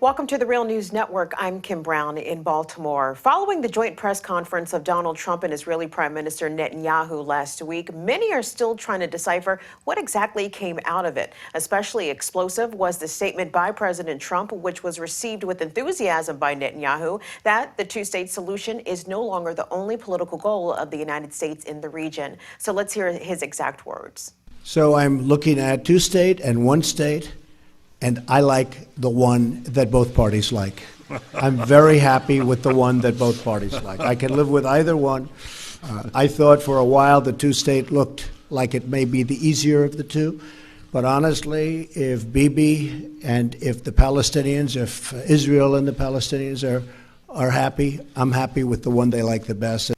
Welcome to the Real News Network. I'm Kim Brown in Baltimore. Following the joint press conference of Donald Trump and Israeli Prime Minister Netanyahu last week, many are still trying to decipher what exactly came out of it. Especially explosive was the statement by President Trump, which was received with enthusiasm by Netanyahu, that the two-state solution is no longer the only political goal of the United States in the region. So let's hear his exact words. So I'm looking at two-state and one state. And I like the one that both parties like. I'm very happy with the one that both parties like. I can live with either one. I thought for a while the two-state looked like it may be the easier of the two. But honestly, if Bibi and if the Palestinians, if Israel and the Palestinians are happy, I'm happy with the one they like the best.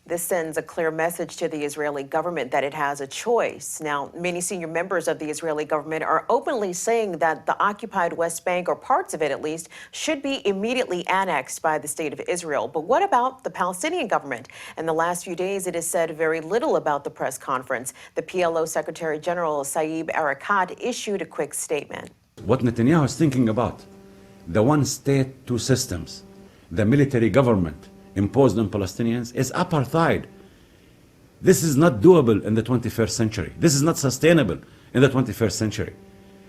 This sends a clear message to the Israeli government that it has a choice. Now, many senior members of the Israeli government are openly saying that the occupied West Bank, or parts of it at least, should be immediately annexed by the state of Israel. But what about the Palestinian government? In the last few days, it has said very little about the press conference. The PLO Secretary General Saeb Erekat issued a quick statement. What Netanyahu is thinking about, the one state, two systems, the military government imposed on Palestinians is apartheid. This is not doable in the 21st century. This is not sustainable in the 21st century.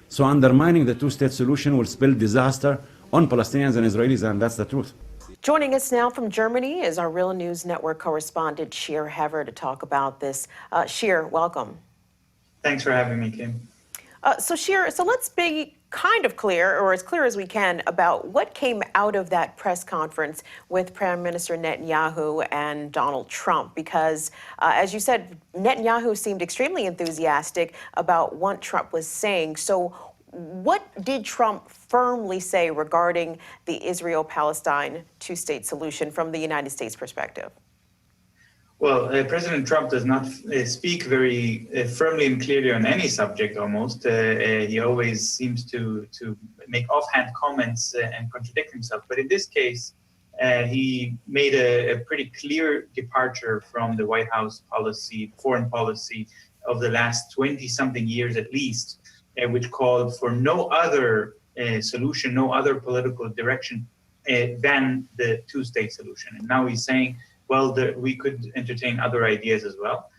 So undermining the two-state solution will spell disaster on Palestinians and Israelis, and that's the truth. Joining us now from Germany is our Real News Network correspondent, Shir Hever, to talk about this. Shir, welcome. Thanks for having me, Kim. So Shir, let's be kind of clear, or as clear as we can, about what came out of that press conference with Prime Minister Netanyahu and Donald Trump, because as you said, Netanyahu seemed extremely enthusiastic about what Trump was saying. So what did Trump firmly say regarding the Israel-Palestine two-state solution from the United States perspective? Well, President Trump does not speak very firmly and clearly on any subject almost. He always seems to make offhand comments and contradict himself. But in this case, he made a pretty clear departure from the White House policy, foreign policy of the last 20-something years at least, which called for no other solution, no other political direction than the two-state solution. And now he's saying, well, we could entertain other ideas as well.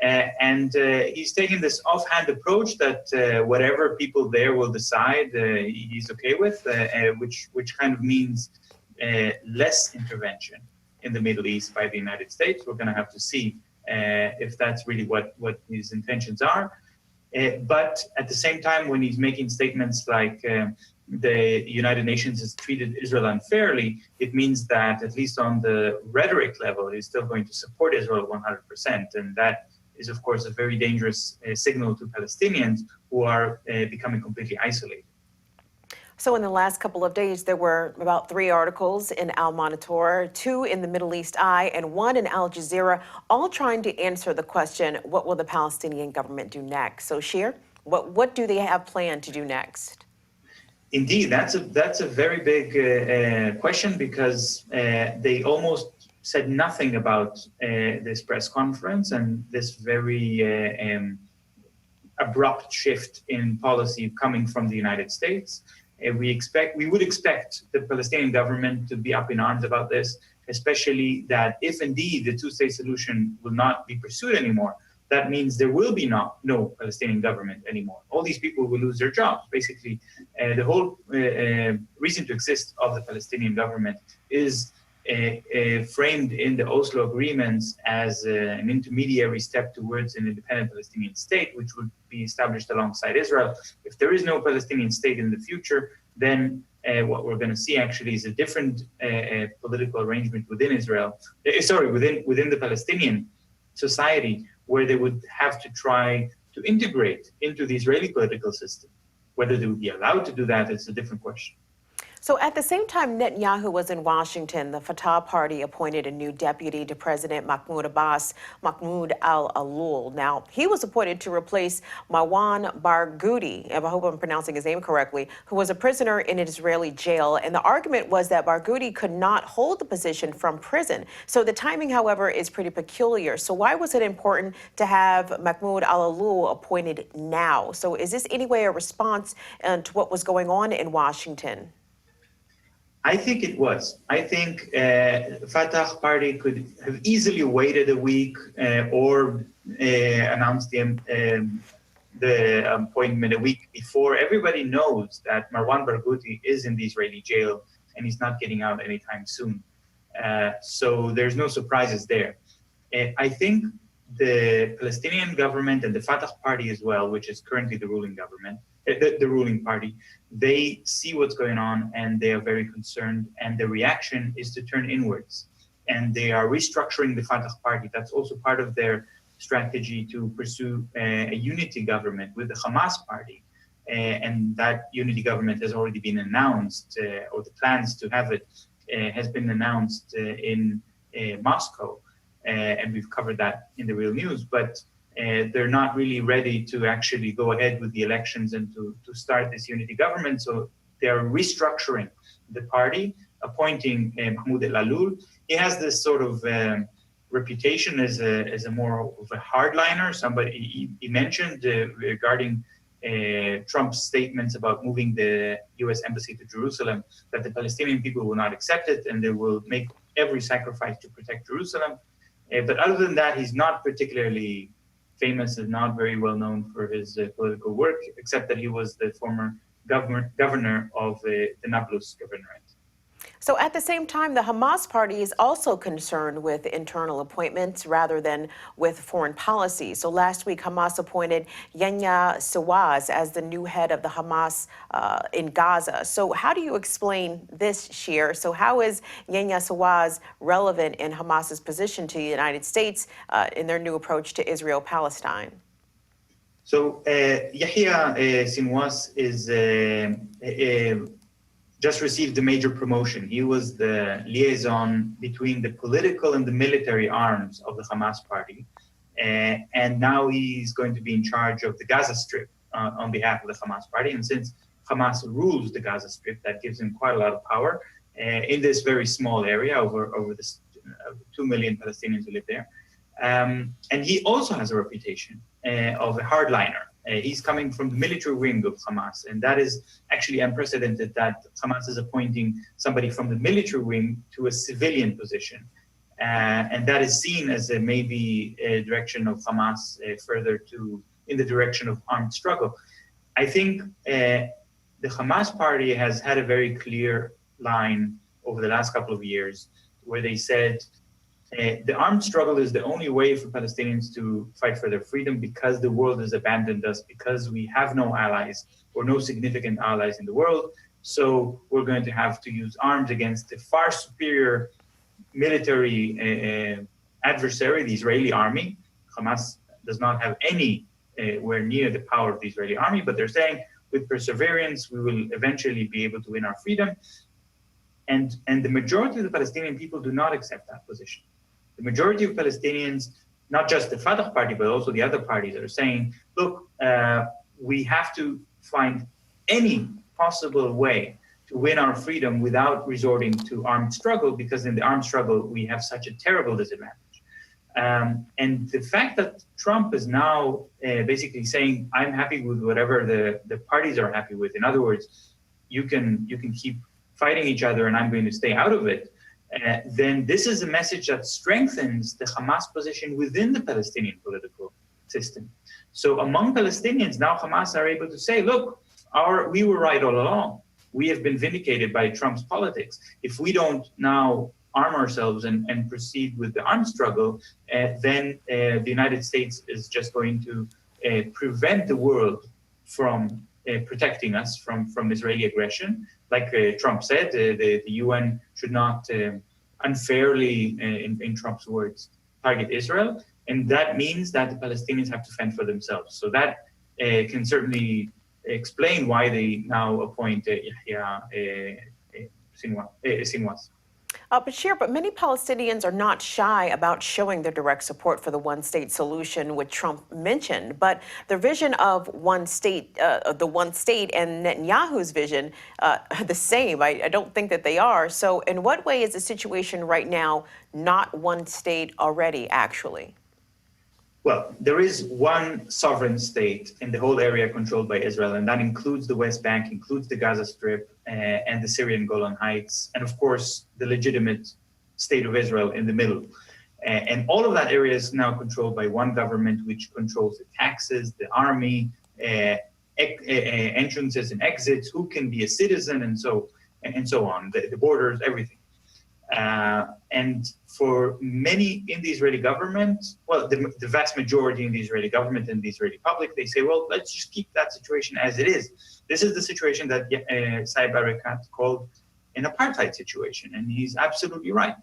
And he's taking this offhand approach that whatever people there will decide, he's okay with, which kind of means less intervention in the Middle East by the United States. We're going to have to see if that's really what his intentions are. But at the same time, when he's making statements like the United Nations has treated Israel unfairly, it means that at least on the rhetoric level, he's still going to support Israel 100%. And that is, of course, a very dangerous signal to Palestinians who are becoming completely isolated. So in the last couple of days, there were about 3 articles in Al Monitor, 2 in the Middle East Eye, and 1 in Al Jazeera, all trying to answer the question, what will the Palestinian government do next? So Shir, what do they have planned to do next? Indeed, that's a very big question, because they almost said nothing about this press conference and this very abrupt shift in policy coming from the United States. We would expect the Palestinian government to be up in arms about this, especially that if indeed the two-state solution will not be pursued anymore, that means there will be no Palestinian government anymore. All these people will lose their jobs. Basically, the whole reason to exist of the Palestinian government is framed in the Oslo Agreements as an intermediary step towards an independent Palestinian state, which would be established alongside Israel. If there is no Palestinian state in the future, then what we're going to see actually is a different political arrangement within Israel, within the Palestinian society, where they would have to try to integrate into the Israeli political system. Whether they would be allowed to do that is a different question. So at the same time Netanyahu was in Washington, the Fatah party appointed a new deputy to President Mahmoud Abbas, Mahmoud al-Alul. Now, he was appointed to replace Marwan Barghouti, I hope I'm pronouncing his name correctly, who was a prisoner in an Israeli jail. And the argument was that Barghouti could not hold the position from prison. So the timing, however, is pretty peculiar. So why was it important to have Mahmoud al-Alul appointed now? So is this any way a response to what was going on in Washington? I think it was. I think Fatah party could have easily waited a week or announced the appointment a week before. Everybody knows that Marwan Barghouti is in the Israeli jail and he's not getting out anytime soon. So there's no surprises there. I think the Palestinian government and the Fatah party as well, which is currently the ruling government, the ruling party, they see what's going on and they are very concerned, and the reaction is to turn inwards. And they are restructuring the Fatah party. That's also part of their strategy to pursue a unity government with the Hamas party. And that unity government has already been announced, or the plans to have it has been announced in Moscow. And we've covered that in the Real News. But they're not really ready to actually go ahead with the elections and to start this unity government. So they're restructuring the party, appointing Mahmoud al-Alul. He has this sort of reputation as a more of a hardliner. Somebody he mentioned regarding Trump's statements about moving the U.S. embassy to Jerusalem, that the Palestinian people will not accept it and they will make every sacrifice to protect Jerusalem. But other than that, he's not particularly famous and not very well known for his political work, except that he was the former governor of the Nablus governorate. So at the same time, the Hamas party is also concerned with internal appointments rather than with foreign policy. So last week, Hamas appointed Yahya Sows as the new head of the Hamas in Gaza. So how do you explain this, Shir? So how is Yahya Sows relevant in Hamas's position to the United States in their new approach to Israel-Palestine? So Yahya Sinwas is just received a major promotion. He was the liaison between the political and the military arms of the Hamas party. And now he's going to be in charge of the Gaza Strip on behalf of the Hamas party. And since Hamas rules the Gaza Strip, that gives him quite a lot of power in this very small area, over this 2 million Palestinians who live there. And he also has a reputation of a hardliner. He's coming from the military wing of Hamas, and that is actually unprecedented that Hamas is appointing somebody from the military wing to a civilian position. And that is seen as maybe a direction of Hamas further in the direction of armed struggle. I think the Hamas party has had a very clear line over the last couple of years where they said, the armed struggle is the only way for Palestinians to fight for their freedom because the world has abandoned us, because we have no allies or no significant allies in the world. So we're going to have to use arms against a far superior military adversary, the Israeli army. Hamas does not have anywhere near the power of the Israeli army, but they're saying with perseverance, we will eventually be able to win our freedom. And the majority of the Palestinian people do not accept that position. The majority of Palestinians, not just the Fatah party, but also the other parties, are saying, look, we have to find any possible way to win our freedom without resorting to armed struggle, because in the armed struggle, we have such a terrible disadvantage. And the fact that Trump is now basically saying, I'm happy with whatever the parties are happy with. In other words, you can keep fighting each other and I'm going to stay out of it. Then this is a message that strengthens the Hamas position within the Palestinian political system. So among Palestinians, now Hamas are able to say, look, we were right all along. We have been vindicated by Trump's politics. If we don't now arm ourselves and proceed with the armed struggle, then the United States is just going to prevent the world from protecting us from Israeli aggression. Like Trump said, the UN should not unfairly, in Trump's words, target Israel. And that means that the Palestinians have to fend for themselves. So that can certainly explain why they now appoint Yahya Sinwas. But Shir, but many Palestinians are not shy about showing their direct support for the one-state solution, which Trump mentioned. But their vision of the one state, and Netanyahu's vision, the same. I don't think that they are. So, in what way is the situation right now not one state already? Actually, well, there is one sovereign state in the whole area controlled by Israel, and that includes the West Bank, includes the Gaza Strip, and the Syrian Golan Heights, and of course, the legitimate state of Israel in the middle. And all of that area is now controlled by one government, which controls the taxes, the army, entrances and exits, who can be a citizen, and so on, the borders, everything. And for many in the Israeli government, well, the vast majority in the Israeli government and the Israeli public, they say, well, let's just keep that situation as it is. This is the situation that Saeb Erekat called an apartheid situation, and he's absolutely right.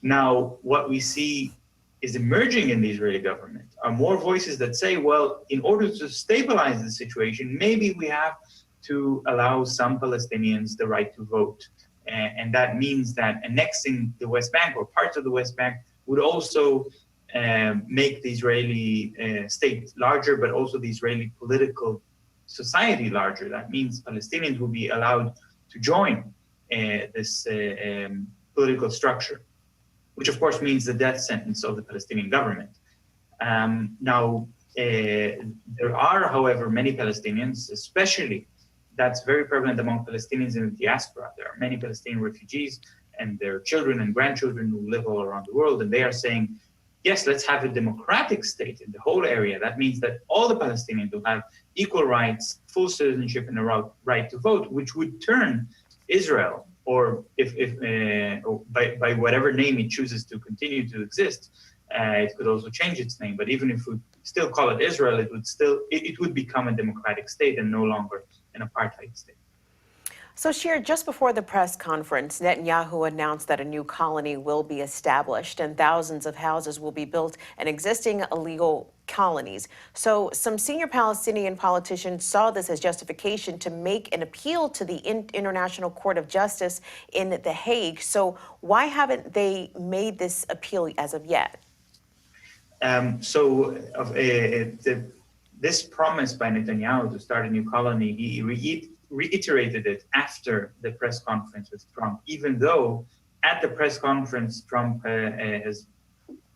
Now, what we see is emerging in the Israeli government are more voices that say, well, in order to stabilize the situation, maybe we have to allow some Palestinians the right to vote. And that means that annexing the West Bank or parts of the West Bank would also make the Israeli state larger, but also the Israeli political society larger. That means Palestinians will be allowed to join this political structure, which of course means the death sentence of the Palestinian government. Now, there are, however, many Palestinians, especially that's very prevalent among Palestinians in the diaspora. There are many Palestinian refugees and their children and grandchildren who live all around the world, and they are saying, yes, let's have a democratic state in the whole area. That means that all the Palestinians will have equal rights, full citizenship, and a right to vote, which would turn Israel, or or by whatever name it chooses to continue to exist, it could also change its name. But even if we still call it Israel, it would become a democratic state and no longer an apartheid state. So Shir, just before the press conference, Netanyahu announced that a new colony will be established and thousands of houses will be built in existing illegal colonies. So some senior Palestinian politicians saw this as justification to make an appeal to the International Court of Justice in The Hague. So why haven't they made this appeal as of yet? This promise by Netanyahu to start a new colony, he reiterated it after the press conference with Trump, even though at the press conference, Trump has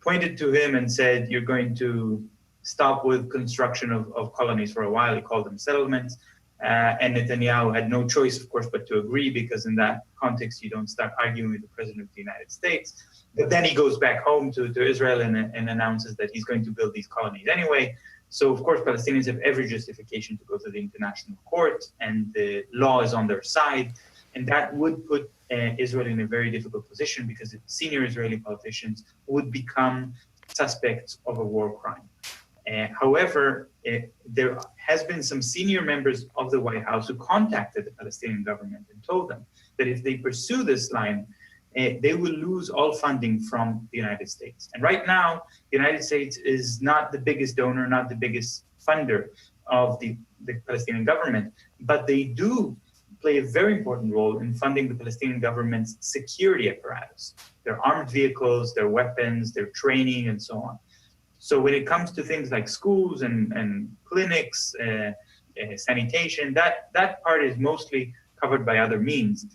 pointed to him and said, you're going to stop with construction of colonies for a while. He called them settlements. And Netanyahu had no choice, of course, but to agree, because in that context, you don't start arguing with the President of the United States. But then he goes back home to Israel and announces that he's going to build these colonies anyway. So, of course, Palestinians have every justification to go to the International Court, and the law is on their side. And that would put Israel in a very difficult position, because senior Israeli politicians would become suspects of a war crime. However, there has been some senior members of the White House who contacted the Palestinian government and told them that if they pursue this line, they will lose all funding from the United States. And right now, the United States is not the biggest donor, not the biggest funder of the Palestinian government, but they do play a very important role in funding the Palestinian government's security apparatus, their armed vehicles, their weapons, their training, and so on. So when it comes to things like schools and clinics, sanitation, that part is mostly covered by other means.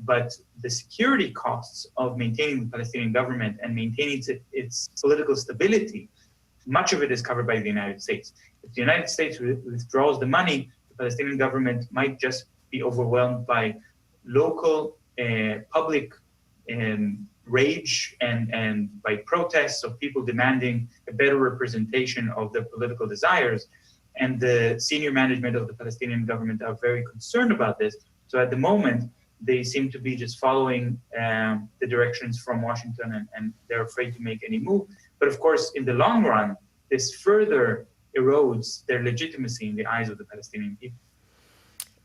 But the security costs of maintaining the Palestinian government and maintaining its political stability, much of it is covered by the United States. If the United States withdraws the money, the Palestinian government might just be overwhelmed by local public rage and by protests of people demanding a better representation of their political desires. And the senior management of the Palestinian government are very concerned about this. So at the moment, they seem to be just following the directions from Washington, and they're afraid to make any move. But of course, in the long run, this further erodes their legitimacy in the eyes of the Palestinian people.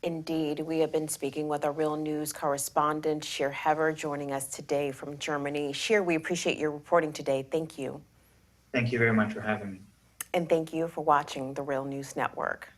Indeed. We have been speaking with our Real News correspondent, Shir Hever, joining us today from Germany. Shir, we appreciate your reporting today. Thank you. Thank you very much for having me. And thank you for watching the Real News Network.